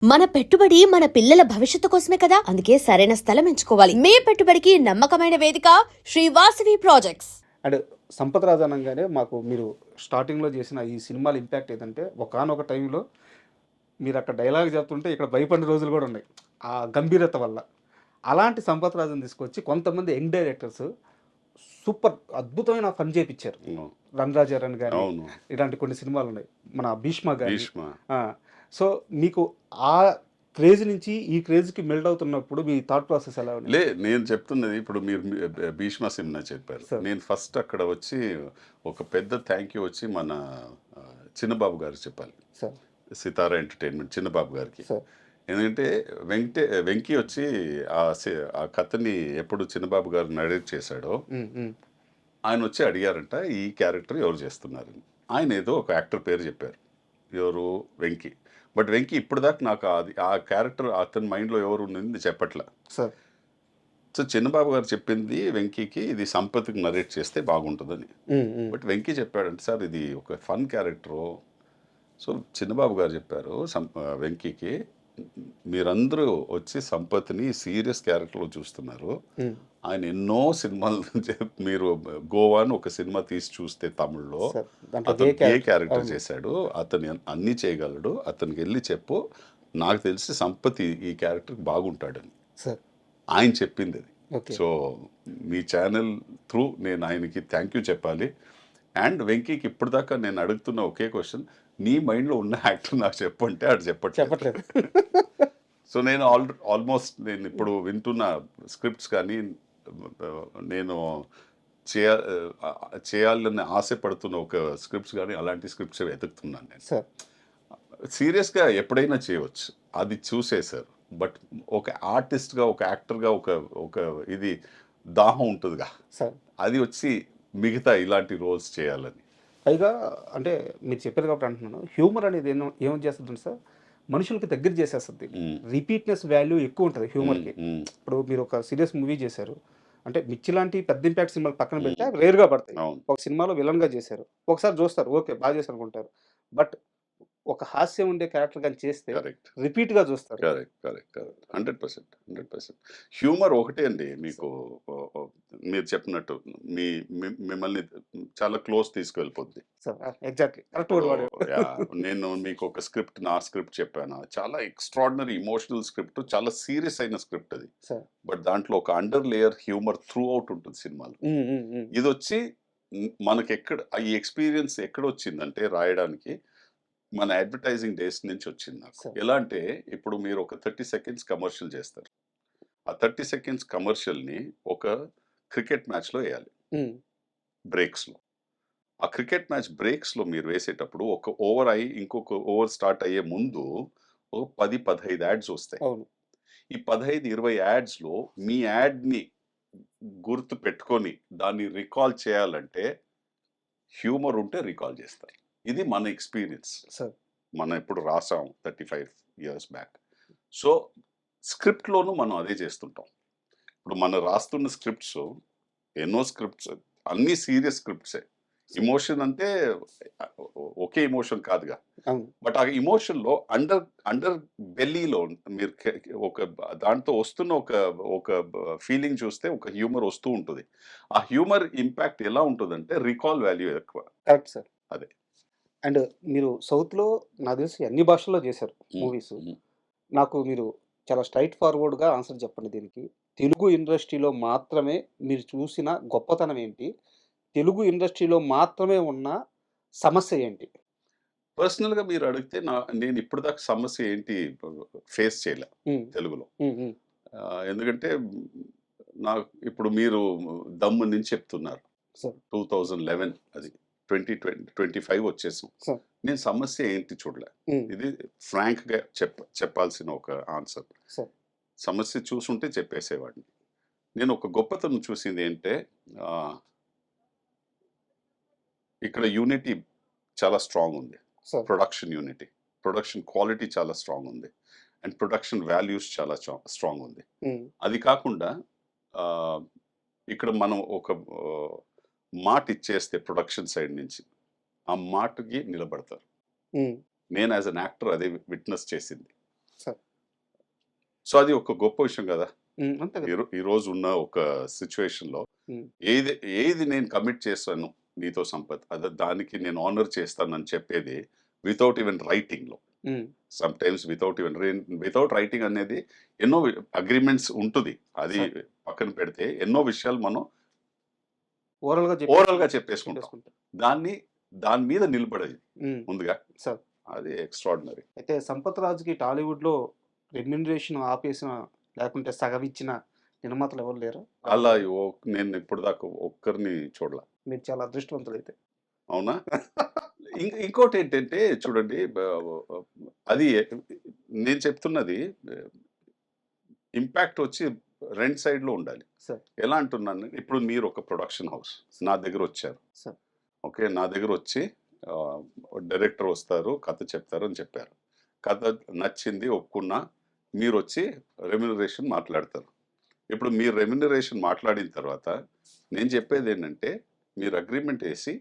మన పెట్టుబడి మన పిల్లల భవిష్యత్తు కోసమే కదా, అందుకే సరైన స్థలం ఎంచుకోవాలి. మీ పెట్టుబడికి నమ్మకమైన వేదిక శ్రీ వాసవి ప్రాజెక్ట్స్. అండ్ సంపత్ రాజ్ అనగానే మాకు మీరు స్టార్టింగ్లో చేసిన ఈ సినిమాల ఇంపాక్ట్ ఏదంటే ఒకానొక టైంలో మీరు అక్కడ డైలాగ్ చెప్తుంటే ఇక్కడ భయపడిన రోజులు కూడా ఉన్నాయి ఆ గంభీరత వల్ల. అలాంటి సంపత్ రాజుని తీసుకొచ్చి కొంతమంది యంగ్ డైరెక్టర్స్ సూపర్ అద్భుతమైన పని చేపించారు. రణరాజారన్ కానీ అవును ఇలాంటి కొన్ని సినిమాలు ఉన్నాయి, మన భీష్మ కానీ. భీష్మ సో మీకు ఆ క్రేజ్ నుంచి ఈ క్రేజ్కి మెల్ట్ అవుతున్నప్పుడు మీ థాట్ ప్రాసెస్ ఎలా ఉంది? నేను చెప్తున్నది ఇప్పుడు మీరు భీష్మ సినిమా చెప్పారు. Sir. నేను ఫస్ట్ అక్కడ వచ్చి ఒక పెద్ద థ్యాంక్ యూ వచ్చి మన చిన్నబాబు గారికి చెప్పాలి. సార్ సితారా ఎంటర్టైన్మెంట్ చిన్నబాబు గారికి. సార్ ఎందుకంటే వెంకీ వచ్చి ఆ కథని ఎప్పుడు చిన్నబాబు గారు నరేట్ చేశాడో ఆయన వచ్చి అడిగారంట ఈ క్యారెక్టర్ ఎవరు చేస్తున్నారని. ఆయన ఏదో ఒక యాక్టర్ పేరు చెప్పారు, ఎవరు వెంకీ. బట్ వెంకీ ఇప్పుడు దాకా నాకు అది ఆ క్యారెక్టర్ అతని మైండ్లో ఎవరు ఉన్నది చెప్పట్లే. సార్ సో చిన్నబాబు గారు చెప్పింది వెంకీకి ఇది సంపత్కి నరేట్ చేస్తే బాగుంటుందని. బట్ వెంకీ చెప్పాడంటే సార్ ఇది ఒక ఫన్ క్యారెక్టరు. సో చిన్నబాబు గారు చెప్పారు వెంకీకి మీరందరూ వచ్చి సంపత్ని సీరియస్ క్యారెక్టర్లో చూస్తున్నారు. ఆయన ఎన్నో సినిమాలు మీరు గోవాను ఒక సినిమా తీసి చూస్తే తమిళ్లో అతను ఏ క్యారెక్టర్ చేశాడు, అతను అన్నీ చేయగలడు, అతనికి వెళ్ళి చెప్పు నాకు తెలిసి సంపత్ ఈ క్యారెక్టర్ బాగుంటాడని సార్ ఆయన చెప్పింది అది. ఓకే సో మీ ఛానల్ త్రూ నేను ఆయనకి థ్యాంక్ యూ చెప్పాలి. అండ్ వెంకీకి ఇప్పుడు దాకా నేను అడుగుతున్న ఒకే క్వశ్చన్, నీ మైండ్లో ఉన్న యాక్టర్ నాకు చెప్పంటే అది చెప్పట్లేదు. సో నేను ఆల్మోస్ట్ నేను ఇప్పుడు వింటున్న స్క్రిప్ట్స్ కానీ నేను చేయాలని ఆశపడుతున్న ఒక స్క్రిప్ట్స్ కానీ అలాంటి స్క్రిప్ట్స్ వెతుకుతున్నాను నేను. సార్ సీరియస్గా ఎప్పుడైనా చేయవచ్చు, అది చూసేశారు. బట్ ఒక ఆర్టిస్ట్గా ఒక యాక్టర్గా ఒక ఇది దాహం ఉంటుందిగా, సార్ అది వచ్చి మిగతా ఇలాంటి రోల్స్ చేయాలని. పైగా అంటే మీరు చెప్పారు కాబట్టి అంటున్నాను, హ్యూమర్ అనేది ఏమని చేస్తుంది సార్, మనుషులకి దగ్గర చేసేస్తుంది. రిపీట్నెస్ వాల్యూ ఎక్కువ ఉంటుంది హ్యూమర్కి. ఇప్పుడు మీరు ఒక సీరియస్ మూవీ చేశారు అంటే మిర్చి లాంటి పెద్ద ఇంపాక్ట్ సినిమాలు పక్కన పెడితే రేర్గా పడతాయి. అవును ఒక సినిమాలో విలన్గా చేశారు, ఒకసారి చూస్తారు ఓకే బాగా చేశారు అనుకుంటారు. బట్ ఒక హాస్యం ఉండే క్యారెక్టర్ కానీ చేస్తే కరెక్ట్ రిపీట్గా చూస్తారు. Correct correct correct 100%. హ్యూమర్ ఒకటే అండి మీకు మీరు చెప్పినట్టు మిమ్మల్ని చాలా క్లోజ్ తీసుకెళ్ళిపోద్ది. సార్ ఎగ్జాక్ట్లీ కరెక్ట్ వర్డ్ వాడారు. నేను మీకు ఒక స్క్రిప్ట్ నా స్క్రిప్ట్ చెప్పాను, చాలా ఎక్స్ట్రాడినరీ ఇమోషనల్ స్క్రిప్ట్, చాలా సీరియస్ అయిన స్క్రిప్ట్ అది. సార్ బట్ దాంట్లో ఒక under layer humour throughout ఉంటుంది సినిమాలో. ఇది వచ్చి మనకి ఈ ఎక్స్పీరియన్స్ ఎక్కడ వచ్చిందంటే రాయడానికి మన అడ్వర్టైజింగ్ డేస్ నుంచి వచ్చింది నాకు. Sir. ఎలా అంటే ఇప్పుడు మీరు ఒక 30 సెకండ్స్ కమర్షియల్ చేస్తారు, ఆ 30 సెకండ్స్ కమర్షియల్ని ఒక క్రికెట్ మ్యాచ్లో వేయాలి బ్రేక్స్లో. ఆ క్రికెట్ మ్యాచ్ బ్రేక్స్లో మీరు వేసేటప్పుడు ఒక ఓవర్ అయ్యి ఇంకొక ఓవర్ స్టార్ట్ అయ్యే ముందు ఒక 10-15 యాడ్స్ వస్తాయి. అవును ఈ 15-20 యాడ్స్లో మీ యాడ్ని గుర్తు పెట్టుకొని దాన్ని రికాల్ చేయాలంటే హ్యూమర్ ఉంటే రికాల్ చేస్తారు. ఇది మన ఎక్స్పీరియన్స్, సార్ మనం ఇప్పుడు రాసాం 35 years బ్యాక్. సో స్క్రిప్ట్లోనూ మనం అదే చేస్తుంటాం. ఇప్పుడు మనం రాస్తున్న స్క్రిప్ట్స్ ఎన్నో స్క్రిప్ట్స్ అన్నీ సీరియస్ స్క్రిప్ట్సే. ఇమోషన్ అంటే ఒకే ఇమోషన్ కాదుగా, అవును బట్ ఆ ఇమోషన్లో అండర్ బెల్లీలో మీరు ఒక దాంతో వస్తున్న ఒక ఫీలింగ్ చూస్తే ఒక హ్యూమర్ వస్తూ ఉంటుంది. ఆ హ్యూమర్ ఇంపాక్ట్ ఎలా ఉంటుందంటే రికాల్ వాల్యూ ఎక్కువ. Correct sir. అదే. అండ్ మీరు సౌత్లో నాకు తెలిసి అన్ని భాషల్లో చేశారు మూవీస్. నాకు మీరు చాలా స్ట్రైట్ ఫార్వర్డ్గా ఆన్సర్ చెప్పండి దీనికి. తెలుగు ఇండస్ట్రీలో మాత్రమే మీరు చూసిన గొప్పతనం ఏంటి, తెలుగు ఇండస్ట్రీలో మాత్రమే ఉన్న సమస్య ఏంటి? పర్సనల్గా మీరు అడిగితే నేను ఇప్పుడు దాకా సమస్య ఏంటి ఫేస్ చేయలే తెలుగులో. ఎందుకంటే నాకు ఇప్పుడు మీరు దమ్ము నుంచి చెప్తున్నారు, సార్ 2011 అది 2025 వచ్చేసాం. సార్ నేను సమస్య ఏంటి చూడలే. ఇది ఫ్రాంక్గా చెప్పాల్సిన ఒక ఆన్సర్. సార్ సమస్య చూసుంటే చెప్పేసేవాడిని. నేను ఒక గొప్పతనం చూసింది ఏంటంటే ఇక్కడ యూనిటీ చాలా స్ట్రాంగ్ ఉంది. Sir production unity, production quality చాలా స్ట్రాంగ్ ఉంది, అండ్ ప్రొడక్షన్ వాల్యూస్ చాలా స్ట్రాంగ్ ఉంది. అది కాకుండా ఇక్కడ మనం ఒక మాట ఇచ్చేస్తే ప్రొడక్షన్ సైడ్ నుంచి ఆ మాటకి నిలబడతారు. నేను యాజ్ అన్ యాక్టర్ అదే విట్నెస్ చేసింది. సార్. సో అది ఒక గొప్ప విషయం కదా. అంతే కదా. ఈ రోజు ఉన్న ఒక సిచ్యువేషన్ లో ఉమ్, ఏది నేను కమిట్ చేస్తాను నీతో సంపత్, దానికి నేను ఆనర్ చేస్తానని చెప్పేది వితౌట్ ఈవెన్ రైటింగ్ లో. ఉమ్, సమ్ టైమ్స్ వితౌట్ రైటింగ్ అనేది ఎన్నో అగ్రిమెంట్స్ ఉంటుంది, అది సరే. పక్కన పెడితే ఎన్నో విషయాలు మనం ఓవరాల్ గా ఓవరాల్ గా చెప్పేసుకుంటాం. చెప్పేసుకుంటాం. దాని మీద నిలబడేది ఉమ్, ముందుగా, సార్. అది ఎక్స్ట్రాడినరీ. అయితే సంపత్ రాజుకి టాలీవుడ్ లో రెమ్యూనరేషన్ ఆపేసిన లేకుంటే సగం ఇచ్చిన నిర్మాతలు ఎవరు లేరు. అలా నేను ఇప్పుడు దాకా ఒక్కరిని చూడలే. మీరు చాలా అదృష్టవంతులు అయితే. అవునా? ఇంకోటి ఏంటంటే చూడండి, అది నేను చెప్తున్నది ఇంపాక్ట్ వచ్చి రెండు సైడ్ లో ఉండాలి. సార్. ఎలా అంటున్నాను, ఇప్పుడు మీరు ఒక ప్రొడక్షన్ హౌస్ నా దగ్గర వచ్చారు, సార్. ఓకే, నా దగ్గర వచ్చి డైరెక్టర్ వస్తారు, కథ చెప్తారు అని చెప్పారు, కథ నచ్చింది, ఒప్పుకున్నా, మీరు వచ్చి రెమ్యునరేషన్ మాట్లాడతారు. ఇప్పుడు మీరు రెమ్యునరేషన్ మాట్లాడిన తర్వాత నేను చెప్పేది ఏంటంటే, మీరు అగ్రిమెంట్ వేసి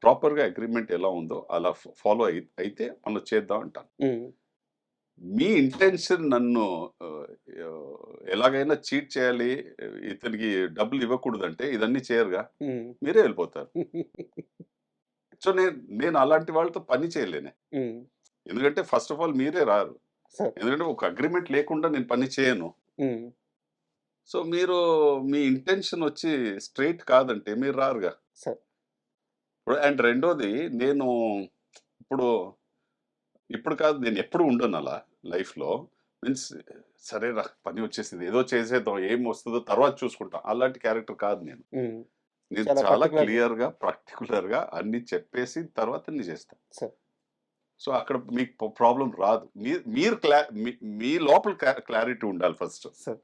ప్రాపర్గా అగ్రిమెంట్ ఎలా ఉందో అలా ఫాలో అయితే మనం చేద్దాం అంటాను. ఉమ్, మీ ఇంటెన్షన్ నన్ను ఎలాగైనా చీట్ చేయాలి, ఇతనికి డబ్బులు ఇవ్వకూడదంటే ఇదన్నీ చేయరుగా, ఉమ్, మీరే వెళ్ళిపోతారు. సో నేను అలాంటి వాళ్ళతో పని చేయలేనే, ఉమ్, ఎందుకంటే ఫస్ట్ ఆఫ్ ఆల్ మీరే రారు, సార్. ఎందుకంటే ఒక అగ్రిమెంట్ లేకుండా నేను పని చేయను. ఉమ్, సో మీరు మీ ఇంటెన్షన్ వచ్చి స్ట్రైట్ కాదంటే మీరు రారుగా. సార్. అండ్ రెండోది, నేను ఇప్పుడు ఇప్పుడు కాదు, నేను ఎప్పుడు ఉండను అలా లైఫ్లో. మీన్స్ సరేరా పని వచ్చేసింది, ఏదో చేసేద్దాం, ఏం వస్తుందో తర్వాత చూసుకుంటాం, అలాంటి క్యారెక్టర్ కాదు నేను. ఉమ్, నేను చాలా చాలా particular. క్లియర్గా పర్టికులర్గా అన్ని చెప్పేసి తర్వాత నేను చేస్తాను. సార్. సో అక్కడ మీకు ప్రాబ్లం రాదు. మీరు మీ లోపల క్లారిటీ ఉండాలి ఫస్ట్. సార్.